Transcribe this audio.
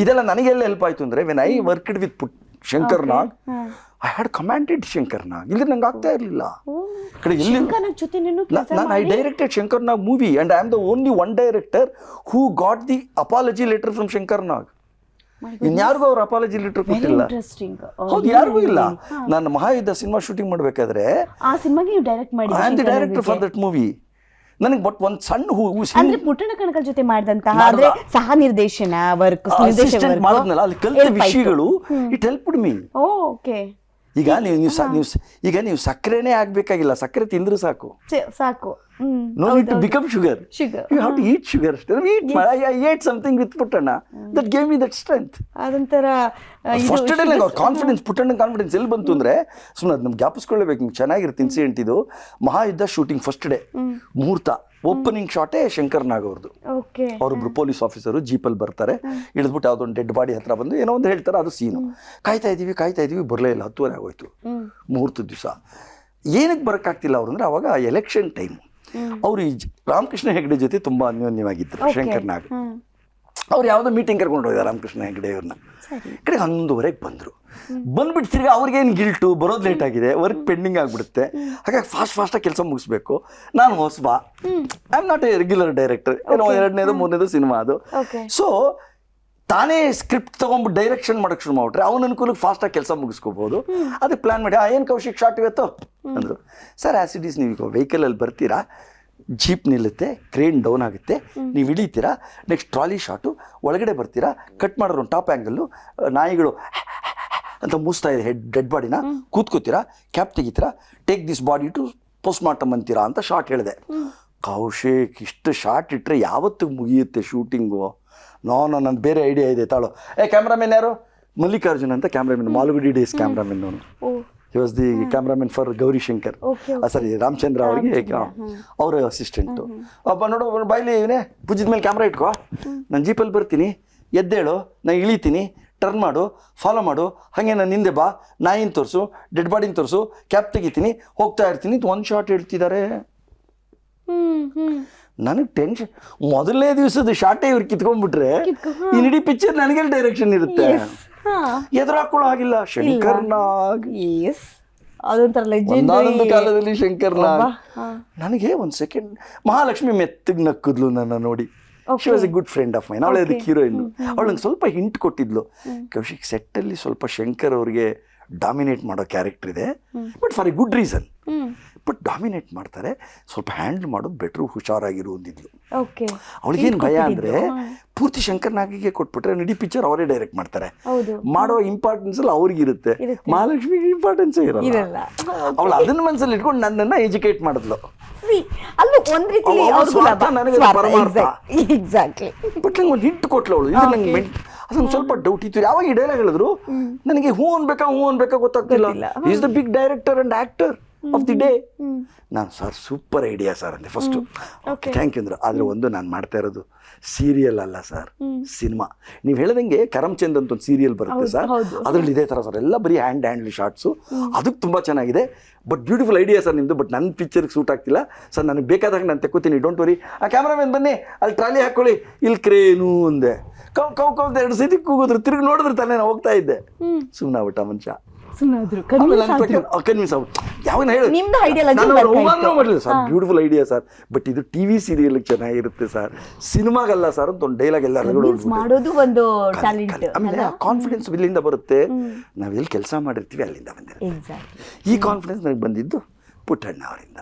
ಇದೆಲ್ಲ ನನಗೆಲ್ಲ ಹೆಲ್ಪ್ ಆಯ್ತು ಅಂದ್ರೆ when I worked with Shankar Nag I had commanded Shankar Nag, ಇಲ್ಲಿ ನಂಗೆ ಆಗ್ತಾ ಇರಲಿಲ್ಲ. I directed Shankar Nag movie and I am the only one director who got the apology letter from Shankar Nag. ಇನ್ಯಾರಿಗೂ ಅವ್ರ apology letter ಕೊಟ್ಟಿಲ್ಲ. ಹೌದು, ಯಾರಿಗೂ ಇಲ್ಲ. ನಾನು ಮಹಾಯುದ್ಧ ಸಿನಿಮಾ ಶೂಟಿಂಗ್ ಮಾಡ್ಬೇಕಾದ್ರೆ ಆ ಸಿನಿಮಾಗೆ ನೀವು ಡೈರೆಕ್ಟ್ ಮಾಡಿ I am the director for that movie. ನನಗೆ ಬಟ್ ಒಂದು ಸಣ್ಣ ಅಂದ್ರೆ ಪುಟ್ಟಣ ಕಣಕಲ್ ಜೊತೆ ಮಾಡಿದಂತಹ ಅಂದ್ರೆ ಸಹ ನಿರ್ದೇಶನ ವರ್ಕ್ ಮಾಡಿದ್ನಲ್ಲ, ಅಲ್ಲಿ ಕಲಿತ ವಿಷಯಗಳು ಇಟ್ ಹೆಲ್ಪ್ಡ್ ಮೀ. ಓಕೆ. ಈಗ ನೀವು ಸಕ್ಕರೆನೇ ಆಗ್ಬೇಕಾಗಿಲ್ಲ, ಸಕ್ಕರೆ ತಿಂದ್ರೆ ಸಾಕು. No need to become sugar. You have to eat sugar. I ate something with Putana that gave me that strength. ಅದಂತರ ಫಸ್ಟ್ ಡೇ ನಂಗೆ ಕಾನ್ಫಿಡೆನ್ಸ್, ಪುಟ್ಟಣ್ಣ ಕಾನ್ಫಿಡೆನ್ಸ್ ಎಲ್ಲಿ ಬಂತು ಅಂದ್ರೆ, ಸುಮ್ಮನೆ ಅದು ನಮ್ಗೆ ಜ್ಞಾಪಿಸ್ಕೊಳ್ಳೇಬೇಕು, ನಿಮ್ಗೆ ಚೆನ್ನಾಗಿರುತ್ತೆ ಇನ್ಸಿಡೆಂಟ್ ಇದು. ಮಹಾಯುದ್ಧ ಶೂಟಿಂಗ್ ಫಸ್ಟ್ ಡೇ ಮುಹೂರ್ತ, ಓಪನಿಂಗ್ ಶಾಟೇ ಶಂಕರ್ ನಾಗ್ ಅವ್ರದ್ದು. ಅವರೊಬ್ರು ಪೊಲೀಸ್ ಆಫೀಸರು ಜೀಪಲ್ಲಿ ಬರ್ತಾರೆ, ಇಳಿದ್ಬಿಟ್ಟು ಯಾವುದೋ ಒಂದು ಡೆಡ್ ಬಾಡಿ ಹತ್ರ ಬಂದು ಏನೋ ಒಂದು ಹೇಳ್ತಾರೆ, ಅದು ಸೀನು. ಕಾಯ್ತಾ ಇದೀವಿ ಬರಲೇ ಇಲ್ಲ, 10:30 ಆಗೋಯ್ತು ಮುಹೂರ್ತದ ದಿವಸ. ಏನಕ್ಕೆ ಬರೋಕ್ಕಾಗ್ತಿಲ್ಲ ಅವ್ರು ಅಂದ್ರೆ, ಅವಾಗ ಎಲೆಕ್ಷನ್ ಟೈಮ್. ಅವರು ಈ ರಾಮಕೃಷ್ಣ ಹೆಗಡೆ ಜೊತೆ ತುಂಬಾ ಅನ್ಯೋನ್ಯವಾಗಿದ್ದರು ಶಂಕರ್ ನಾಗ್. ಅವ್ರು ಯಾವುದೋ ಮೀಟಿಂಗ್ ಕರ್ಕೊಂಡು ಹೋಗಿದ್ದಾರೆ ರಾಮಕೃಷ್ಣ ಹೆಗಡೆ ಅವ್ರನ್ನ. ಕಡೆ 11:30 ಬಂದರು. ಬಂದ್ಬಿಟ್ಟು ತಿರ್ಗಿ ಅವ್ರಿಗೇನು ಗಿಲ್ಟು, ಬರೋದು ಲೇಟ್ ಆಗಿದೆ, ವರ್ಕ್ ಪೆಂಡಿಂಗ್ ಆಗಿಬಿಡುತ್ತೆ, ಹಾಗಾಗಿ ಫಾಸ್ಟಾಗಿ ಕೆಲಸ ಮುಗಿಸ್ಬೇಕು. ನಾನು ಹೊಸಬ, I am not a regular director, ಏನೋ 2ನೇದು 3ನೇದು ಸಿನಿಮಾ ಅದು. ಸೊ ತಾನೇ ಸ್ಕ್ರಿಪ್ಟ್ ತೊಗೊಂಡ್ಬಿಟ್ಟು ಡೈರೆಕ್ಷನ್ ಮಾಡೋಕ್ಕೆ ಶುರು ಮಾಡ್ಬಿಟ್ರೆ ಅವನ ಅನುಕೂಲಕ್ಕೆ ಫಾಸ್ಟಾಗಿ ಕೆಲಸ ಮುಗಿಸ್ಕೋಬೋದು. ಅದಕ್ಕೆ ಪ್ಲ್ಯಾನ್ ಮಾಡಿ, ಏನು ಕೌಶಿಕ್ ಶಾರ್ಟ್ ಇವತ್ತು ಅಂದರು. ಸರ್ ಆ್ಯಸ್ ಇಟ್ ಈಸ್, ನೀವು ವೆಹಿಕಲಲ್ಲಿ ಬರ್ತೀರಾ, ಜೀಪ್ ನಿಲ್ಲುತ್ತೆ, ಕ್ರೇನ್ ಡೌನ್ ಆಗುತ್ತೆ, ನೀವು ಇಳಿತೀರಾ, ನೆಕ್ಸ್ಟ್ ಟ್ರಾಲಿ ಶಾಟು, ಒಳಗಡೆ ಬರ್ತೀರಾ, ಕಟ್ ಮಾಡೋರು ಟಾಪ್ ಆ್ಯಂಗಲ್ಲು, ನಾಯಿಗಳು ಅಂತ ಮೂಸ್ತಾ ಇದೆ ಡೆಡ್ ಬಾಡಿನ, ಕೂತ್ಕೋತೀರಾ, ಕ್ಯಾಪ್ ತೆಗಿತೀರಾ, take this body to post mortem ಅಂತೀರಾ ಅಂತ ಶಾರ್ಟ್ ಹೇಳಿದೆ. ಕೌಶಿಕ್ ಇಷ್ಟು ಶಾರ್ಟ್ ಇಟ್ಟರೆ ಯಾವತ್ತಿಗೆ ಮುಗಿಯುತ್ತೆ ಶೂಟಿಂಗು? ನನ್ನ ಬೇರೆ ಐಡಿಯಾ ಇದೆ ತಾಳು. ಕ್ಯಾಮ್ರಾಮನ್ ಯಾರು? ಮಲ್ಲಿಕಾರ್ಜುನ್ ಅಂತ ಕ್ಯಾಮ್ರಾಮನ್, ಮಾಲ್ಗುಡಿ ಡೇಸ್ ಕ್ಯಾಮ್ರಾಮನ್ ಅವನು. He was the cameraman for Gauri Shankar, sorry Ramachandra ಅವ್ರಿಗೆ ಅವರ ಅಸಿಸ್ಟೆಂಟು. ಒಬ್ಬ ನೋಡು ಬಾಯ್ಲಿ ಇವನೇ, ಪೂಜಿದ ಮೇಲೆ ಕ್ಯಾಮ್ರಾ ಇಟ್ಕೋ, ನಾನು ಜೀಪಲ್ಲಿ ಬರ್ತೀನಿ, ಎದ್ದೇಳು, ನಾನು ಇಳಿತೀನಿ, ಟರ್ನ್ ಮಾಡು, ಫಾಲೋ ಮಾಡು, ಹಾಗೆ ನಾನು ಹಿಂದೆ ಬಾ, ನಾಯಿನ ತೋರಿಸು, ಡೆಡ್ ಬಾಡಿನ ತೋರಿಸು, ಕ್ಯಾಪ್ ತೆಗಿತೀನಿ, ಹೋಗ್ತಾ ಇರ್ತೀನಿ, ಒಂದು ಶಾರ್ಟ್ ಹೇಳ್ತಿದ್ದಾರೆ. ನನಗೆ ಟೆನ್ಷನ್. ಮೊದಲನೇ ದಿವಸದ ಶಾರ್ಟೇ ಇವ್ರು ಕಿತ್ಕೊಂಡ್ಬಿಟ್ರೆ ಈ ಇಡೀ ಪಿಕ್ಚರ್ ನನಗೆ ಡೈರೆಕ್ಷನ್ ಇರುತ್ತೆ. ಎದುರಾಕೊಳ್ಳೋ ಹಾಗಿಲ್ಲ. ಶಂಕರ್ ನಾಗ್ ಒಂದಾನೊಂದು ಕಾಲದಲ್ಲಿ ಶಂಕರ್ ನಾಗ್ ನನಗೆ ಒಂದು ಸೆಕೆಂಡ್ ಮಹಾಲಕ್ಷ್ಮಿ ಮೆತ್ತಗೆ ನಕ್ಕಿದ್ಲು ನನ್ನ ನೋಡಿ. She was A good friend of main. ಅವಳೇ ಅದಕ್ಕೆ ಹೀರೋಯಿನ್. ಅವಳು ನಂಗೆ ಸ್ವಲ್ಪ ಹಿಂಟ್ ಕೊಟ್ಟಿದ್ಲು, ಕೌಶಿಕ್ ಸೆಟ್ಟಲ್ಲಿ ಸ್ವಲ್ಪ ಶಂಕರ್ ಅವ್ರಿಗೆ ಡಾಮಿನೇಟ್ ಮಾಡೋ ಕ್ಯಾರೆಕ್ಟರ್ ಇದೆ, but for A good reason. But dominate ಮಾಡ್ತಾರೆ, ಸ್ವಲ್ಪ ಹ್ಯಾಂಡಲ್ ಮಾಡೋದು ಬೆಟ್ರು, ಹುಷಾರಾಗಿರು ಅಂದಿದ್ಲು. ಅವಳಿಗೇನು ಭಯ ಅಂದರೆ, ಪೂರ್ತಿ ಶಂಕರ್ ನಾಗಿಗೆ ಕೊಟ್ಬಿಟ್ರೆ ಇಡೀ ಪಿಕ್ಚರ್ ಅವರೇ ಡೈರೆಕ್ಟ್ ಮಾಡ್ತಾರೆ, ಮಾಡೋ ಇಂಪಾರ್ಟೆನ್ಸ್ ಎಲ್ಲ ಅವ್ರಿಗಿರುತ್ತೆ, ಮಹಾಲಕ್ಷ್ಮಿಗೆ ಇಂಪಾರ್ಟೆನ್ಸೇ ಇರಲ್ಲ. ಅವಳು ಅದನ್ನ ಮನಸ್ಸಲ್ಲಿ ಇಟ್ಕೊಂಡು ನನ್ನನ್ನು ಎಜುಕೇಟ್ ಮಾಡಿದ್ಲು. ಬಟ್ ನಂಗೆ ಒಂದು ಹಿಂಟ್ ಕೊಟ್ಲು ಅವಳು. ಇದು ನಂಗೆ ಅದೊಂದು ಸ್ವಲ್ಪ ಡೌಟ್ ಇತ್ತು. ಯಾವಾಗ ಈ ಡೈಲಾಗ್ ಹೇಳಿದ್ರು ನನಗೆ ಹೂ ಅನ್ಬೇಕಾ ಗೊತ್ತಾಗ್ತಿಲ್ಲ. Is the big director and actor of the day. ನಾನು ಸರ್ ಸೂಪರ್ ಐಡಿಯಾ ಸರ್ ಅಂದೆ ಫಸ್ಟು. ಥ್ಯಾಂಕ್ ಯು ಅಂದರು. ಆದರೆ ಒಂದು ನಾನು ಮಾಡ್ತಾ ಇರೋದು ಸೀರಿಯಲ್ ಅಲ್ಲ ಸರ್, ಸಿನಿಮಾ. ನೀವು ಹೇಳ್ದಂಗೆ ಕರಮ್ಚಂದ್ ಅಂತ ಒಂದು ಸೀರಿಯಲ್ ಬರುತ್ತೆ ಸರ್, ಅದರಲ್ಲಿ ಇದೇ ಥರ ಸರ್, ಎಲ್ಲ ಬರೀ ಹ್ಯಾಂಡ್ಲಿ ಶಾರ್ಟ್ಸು, ಅದಕ್ಕೆ ತುಂಬ ಚೆನ್ನಾಗಿದೆ. ಬಟ್ ಬ್ಯೂಟಿಫುಲ್ ಐಡಿಯಾ ಸರ್ ನಿಮ್ಮದು, ಬಟ್ ನನ್ನ ಪಿಕ್ಚರ್ಗೆ ಸೂಟ್ ಆಗ್ತಿಲ್ಲ ಸರ್, ನನಗೆ ಬೇಕಾದಾಗ ನಾನು ತೆಕ್ಕೋತೀನಿ, ಡೋಂಟ್ ವರಿ. ಆ ಕ್ಯಾಮ್ರಾಮನ್ ಬನ್ನಿ, ಅಲ್ಲಿ ಟ್ರಾಲಿ ಹಾಕ್ಕೊಳ್ಳಿ, ಇಲ್ಲಿ ಕ್ರೇನು ಅಂದೆ. ಕೌ 2 ಸತಿ ಕೂಗಿದ್ರು, ತಿರುಗಿ ನೋಡಿದ್ರೆ ತಾನೇ ನಾನು ಹೋಗ್ತಾ ಇದ್ದೆ. ಸುಮ್ಮನೆ ಆಗ್ಬಿಟ್ಟ ಮನುಷ್ಯ. ಬ್ಯೂಟಿಫುಲ್ ಐಡಿಯಾ ಸರ್, ಬಟ್ ಇದು ಟಿವಿ ಸೀರಿಯಲ್ ಚೆನ್ನಾಗಿರುತ್ತೆ ಸರ್, ಸಿನಿಮಾಗಲ್ಲ ಸರ್ ಅಂತ ಒಂದು ಡೈಲಾಗ್ ಎಲ್ಲ ಆಮೇಲೆ ಕಾನ್ಫಿಡೆನ್ಸ್ ಇಲ್ಲಿಂದ ಬರುತ್ತೆ. ನಾವ್ ಎಲ್ಲಿ ಕೆಲಸ ಮಾಡಿರ್ತೀವಿ ಅಲ್ಲಿಂದ ಬಂದಿರುತ್ತೆ. ಈ ಕಾನ್ಫಿಡೆನ್ಸ್ ನನಗೆ ಬಂದಿದ್ದು ಪುಟ್ಟಣ್ಣ ಅವರಿಂದ.